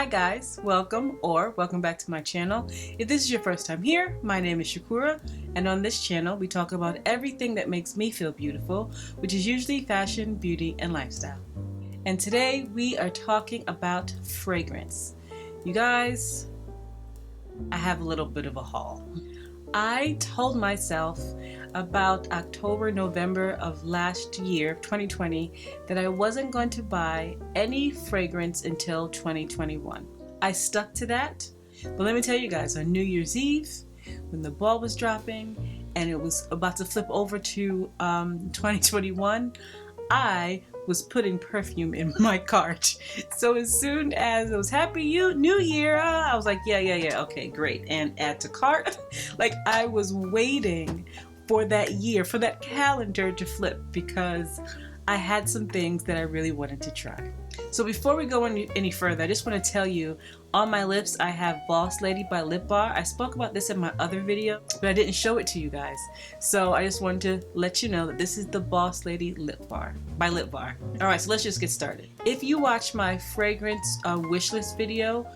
Hi guys, welcome back to my channel. If this is your first time here, my name is Shakura, and on this channel we talk about everything that makes me feel beautiful, which is usually fashion, beauty, and lifestyle. And today we are talking about fragrance. You guys, I have a little bit of a haul. I told myself about October, November of last year, 2020, that I wasn't going to buy any fragrance until 2021. I stuck to that, but let me tell you guys, on New Year's Eve, when the ball was dropping and it was about to flip over to 2021, I was putting perfume in my cart. So as soon as it was Happy New Year, I was like, yeah, okay, great, and add to cart. Like, I was waiting for that year, for that calendar to flip, because I had some things that I really wanted to try. So before we go any further, I just want to tell you, on my lips I have Boss Lady by Lip Bar. I spoke about this in my other video, but I didn't show it to you guys. So I just wanted to let you know that this is the Boss Lady Lip Bar by Lip Bar. Alright, so let's just get started. If you watch my fragrance wishlist video,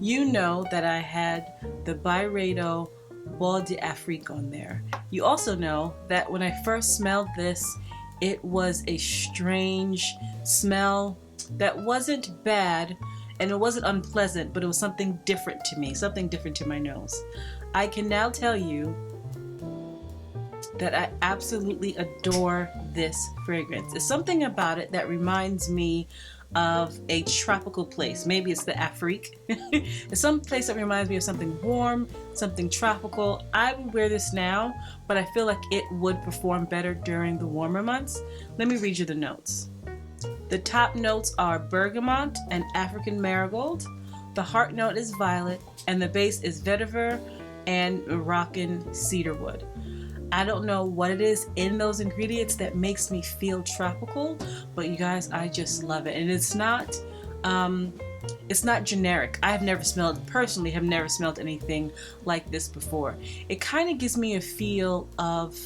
you know that I had the Byredo Bal d'Afrique on there. You also know that when I first smelled this, it was a strange smell that wasn't bad and it wasn't unpleasant, but it was something different to me, something different to my nose. I can now tell you that I absolutely adore this fragrance. There's something about it that reminds me of a tropical place. Maybe it's the Afrique. It's some place that reminds me of something warm, something tropical. I would wear this now, but I feel like it would perform better during the warmer months. Let me read you the notes. The top notes are bergamot and African marigold. The heart note is violet, and the base is vetiver and Moroccan cedarwood. I don't know what it is in those ingredients that makes me feel tropical, but you guys, I just love it. And it's not generic. I have never smelled, personally have never smelled anything like this before. It kind of gives me a feel of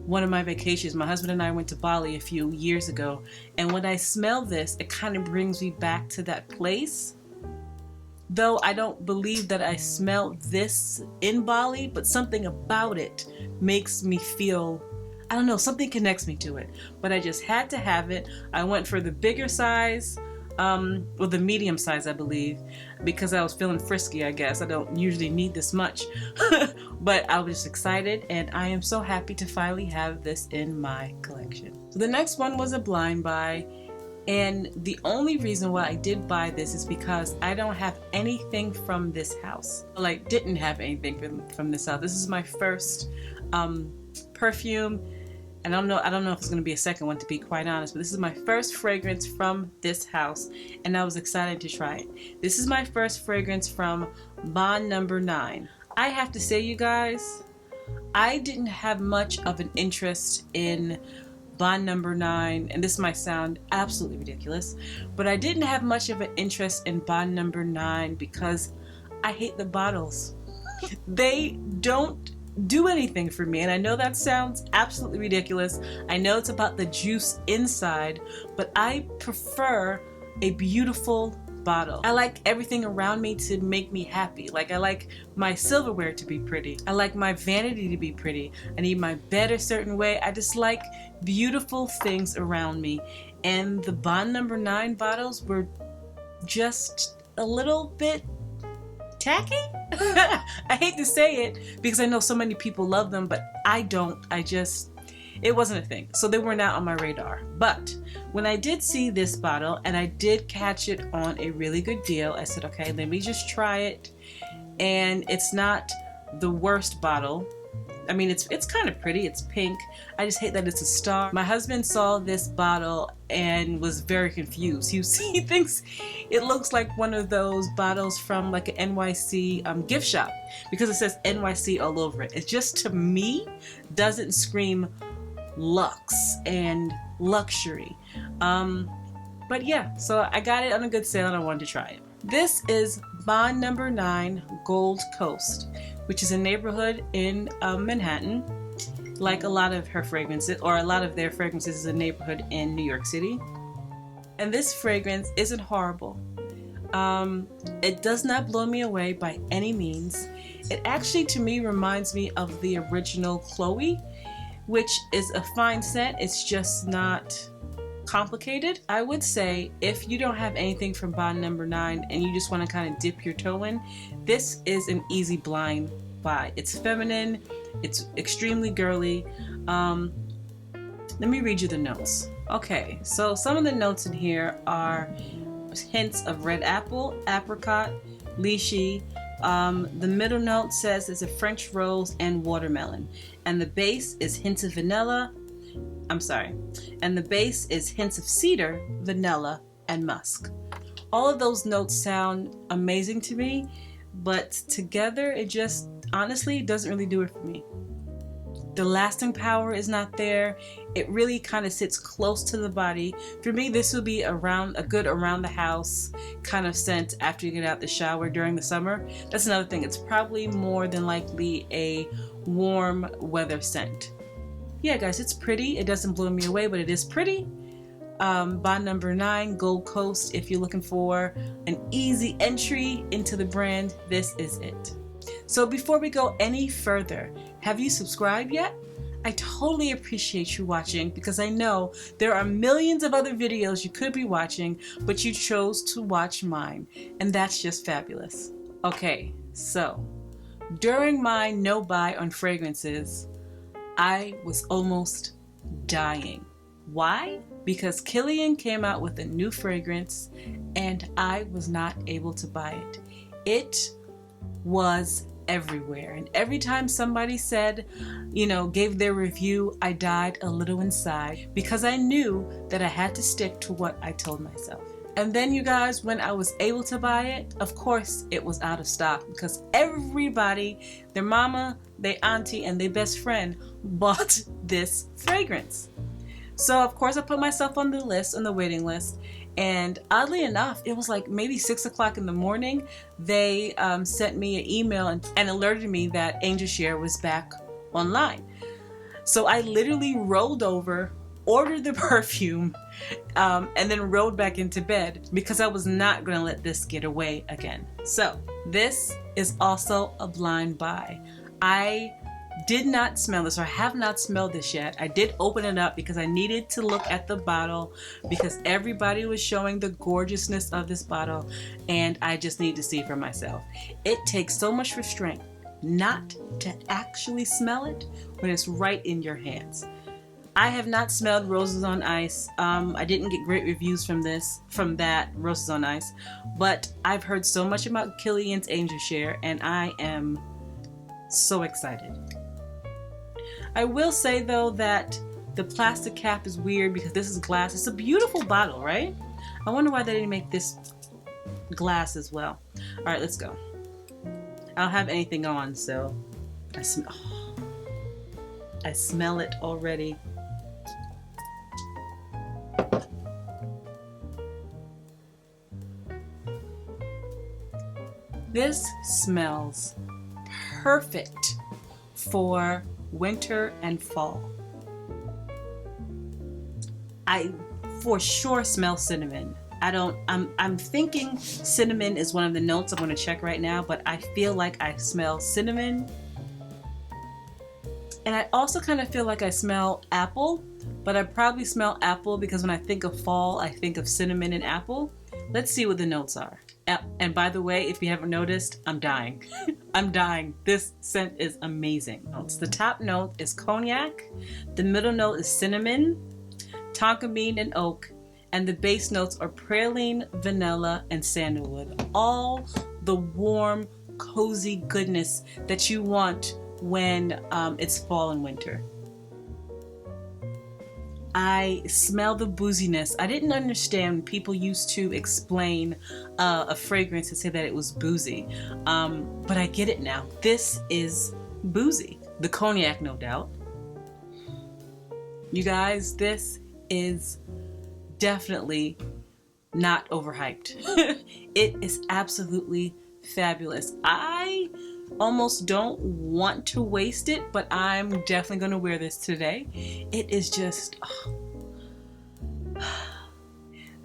one of my vacations. My husband and I went to Bali a few years ago, and when I smell this, it kind of brings me back to that place. Though I don't believe that I smelled this in Bali, but something about it makes me feel, I don't know, something connects me to it. But I just had to have it. I went for the bigger size, or the medium size, I believe, because I was feeling frisky, I guess. I don't usually need this much. But I was just excited, and I am so happy to finally have this in my collection. So the next one was a blind buy. And the only reason why I did buy this is because I don't have anything from this house. Like, didn't have anything from this house. This is my first perfume, and I don't know if it's going to be a second one, to be quite honest, but this is my first fragrance from this house, and I was excited to try it. This is my first fragrance from No.9. I have to say, you guys, I didn't have much of an interest in No.9, and this might sound absolutely ridiculous, but I didn't have much of an interest in No.9 because I hate the bottles. They don't do anything for me, and I know that sounds absolutely ridiculous. I know it's about the juice inside, but I prefer a beautiful bottle. I like everything around me to make me happy. Like, I like my silverware to be pretty. I like my vanity to be pretty. I need my bed a certain way. I just like beautiful things around me. And the No.9 bottles were just a little bit tacky. I hate to say it because I know so many people love them, but I don't. It wasn't a thing. So they were not on my radar. But when I did see this bottle and I did catch it on a really good deal, I said, okay, let me just try it. And it's not the worst bottle. I mean, it's kind of pretty. It's pink. I just hate that it's a star. My husband saw this bottle and was very confused. He thinks it looks like one of those bottles from like an NYC gift shop because it says NYC all over it. It just, to me, doesn't scream luxe and luxury. But yeah, so I got it on a good sale and I wanted to try it. This is No.9 Gold Coast, which is a neighborhood in Manhattan. Like a lot of her fragrances, or a lot of their fragrances, is a neighborhood in New York City. And this fragrance isn't horrible. It does not blow me away by any means. It actually, to me, reminds me of the original Chloe, which is a fine scent. It's just not complicated. I would say if you don't have anything from Bond No. 9 and you just want to kind of dip your toe in, this is an easy blind buy. It's feminine. It's extremely girly. Let me read you the notes. Okay, so some of the notes in here are hints of red apple, apricot, lychee. The middle note says it's a French rose and watermelon. And the base is hints of vanilla. And the base is hints of cedar, vanilla, and musk. All of those notes sound amazing to me, but together it just honestly doesn't really do it for me. The lasting power is not there. It really kind of sits close to the body. For me, this would be a good around the house kind of scent after you get out the shower during the summer. That's another thing. It's probably more than likely a warm weather scent. Yeah, guys, it's pretty. It doesn't blow me away, but it is pretty. Bond No. 9, Gold Coast. If you're looking for an easy entry into the brand, this is it. So before we go any further, have you subscribed yet? I totally appreciate you watching because I know there are millions of other videos you could be watching, but you chose to watch mine, and that's just fabulous. Okay, so during my no buy on fragrances, I was almost dying. Why? Because Kilian came out with a new fragrance and I was not able to buy it. It was everywhere. And every time somebody said, gave their review, I died a little inside because I knew that I had to stick to what I told myself. And then you guys, when I was able to buy it, of course it was out of stock because everybody, their mama, their auntie, and their best friend bought this fragrance. So of course I put myself on the waiting list. And oddly enough, it was like maybe 6 o'clock in the morning. They sent me an email and alerted me that Angel Share was back online. So I literally rolled over, ordered the perfume, and then rolled back into bed because I was not going to let this get away again. So this is also a blind buy. I did not smell this, or I have not smelled this yet. I did open it up because I needed to look at the bottle because everybody was showing the gorgeousness of this bottle and I just need to see for myself. It takes so much restraint not to actually smell it when it's right in your hands. I have not smelled Roses on Ice. I didn't get great reviews from that Roses on Ice, but I've heard so much about Kilian's Angel Share and I am so excited. I will say though that the plastic cap is weird because this is glass. It's a beautiful bottle, right? I wonder why they didn't make this glass as well. All right, let's go. I don't have anything on, so I smell it already. This smells perfect for winter and fall. I for sure smell cinnamon. I'm thinking cinnamon is one of the notes I'm going to check right now, but I feel like I smell cinnamon. And I also kind of feel like I smell apple, but I probably smell apple because when I think of fall, I think of cinnamon and apple. Let's see what the notes are. And by the way, if you haven't noticed, I'm dying. I'm dying. This scent is amazing. The top note is cognac. The middle note is cinnamon, tonka bean, and oak. And the base notes are praline, vanilla, and sandalwood. All the warm, cozy goodness that you want when it's fall and winter. I smell the booziness. I didn't understand people used to explain a fragrance and say that it was boozy, but I get it now. This is boozy. The cognac, no doubt. You guys, this is definitely not overhyped. It is absolutely fabulous. I almost don't want to waste it, but I'm definitely going to wear this today. It is just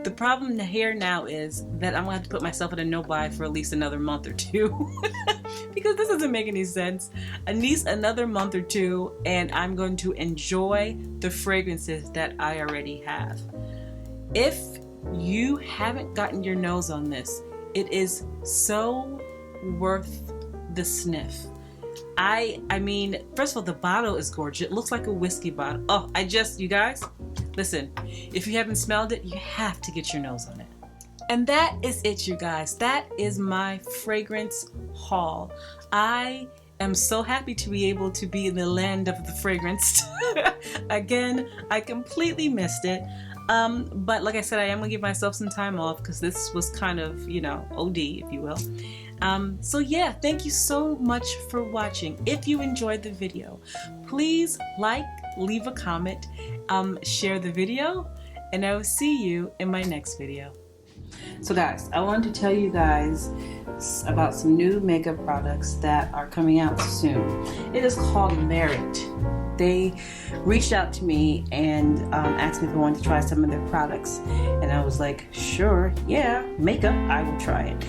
The problem here now is that I'm gonna have to put myself in a no-buy for at least another month or two because this doesn't make any sense. At least another month or two, and I'm going to enjoy the fragrances that I already have. If you haven't gotten your nose on this, it is so worth the sniff. I mean, first of all, the bottle is gorgeous. It looks like a whiskey bottle. Oh, you guys, listen, if you haven't smelled it, you have to get your nose on it. And that is it, you guys. That is my fragrance haul. I am so happy to be able to be in the land of the fragrance. Again, I completely missed it. But like I said, I am gonna give myself some time off because this was kind of, OD, if you will. So yeah, thank you so much for watching. If you enjoyed the video, please like, leave a comment, share the video, and I will see you in my next video. So guys, I wanted to tell you guys about some new makeup products that are coming out soon. It is called Merit. They reached out to me and asked me if I wanted to try some of their products, and I was like, sure, yeah, makeup, I will try it.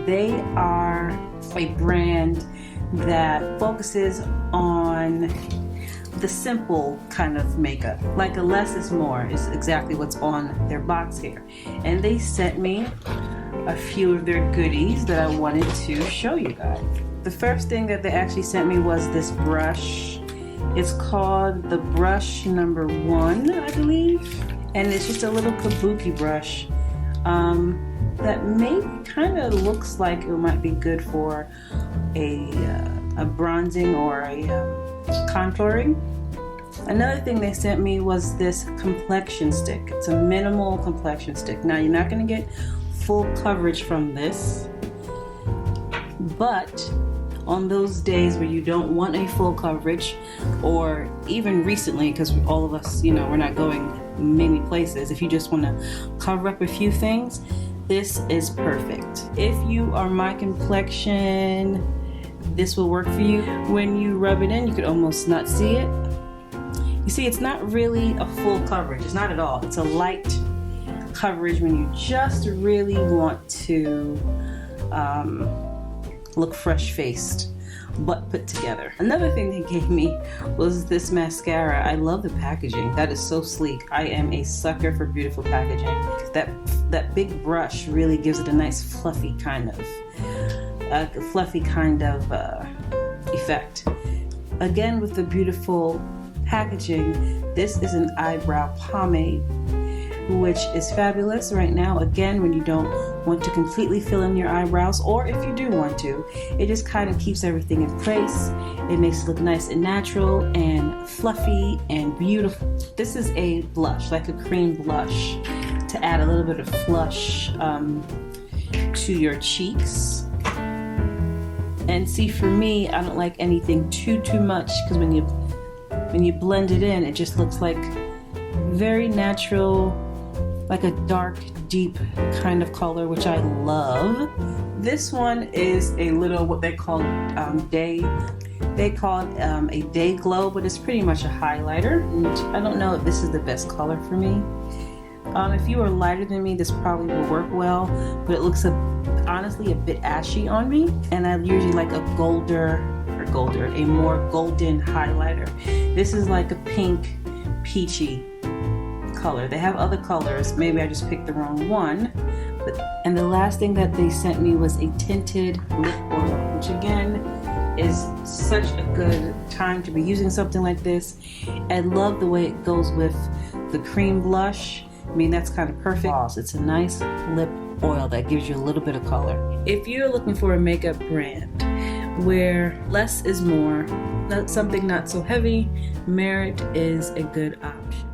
They are a brand that focuses on the simple kind of makeup, like a less is more is exactly what's on their box here. And they sent me a few of their goodies that I wanted to show you guys. The first thing that they actually sent me was this brush. It's called the brush number 1, I believe, and it's just a little kabuki brush that maybe kind of looks like it might be good for a bronzing or a contouring. Another thing they sent me was this complexion stick. It's a minimal complexion stick. Now you're not going to get full coverage from this, but on those days where you don't want a full coverage, or even recently, because all of us, we're not going many places, if you just want to cover up a few things, this is perfect. If you are my complexion, this will work for you. When you rub it in, you could almost not see it. You see, it's not really a full coverage. It's not at all. It's a light coverage when you just really want to look fresh-faced but put together. Another thing they gave me was this mascara. I love the packaging. That is so sleek. I am a sucker for beautiful packaging. That big brush really gives it a nice fluffy kind of effect. Again, with the beautiful packaging, this is an eyebrow pomade, which is fabulous right now. Again, when you don't want to completely fill in your eyebrows, or if you do want to, it just kind of keeps everything in place. It makes it look nice and natural and fluffy and beautiful. This is a blush, like a cream blush, to add a little bit of flush to your cheeks. And see, for me, I don't like anything too much, because when you blend it in, it just looks like very natural, like a dark, deep kind of color, which I love. This one is a little, what they call a day glow, but it's pretty much a highlighter. And I don't know if this is the best color for me. If you are lighter than me, this probably will work well, but it looks honestly a bit ashy on me, and I usually like a more golden highlighter. This is like a pink, peachy color. They have other colors. Maybe I just picked the wrong one. And the last thing that they sent me was a tinted lip oil, which again is such a good time to be using something like this. I love the way it goes with the cream blush. I mean, that's kind of perfect. It's a nice lip oil that gives you a little bit of color. If you're looking for a makeup brand where less is more, something not so heavy, Merit is a good option.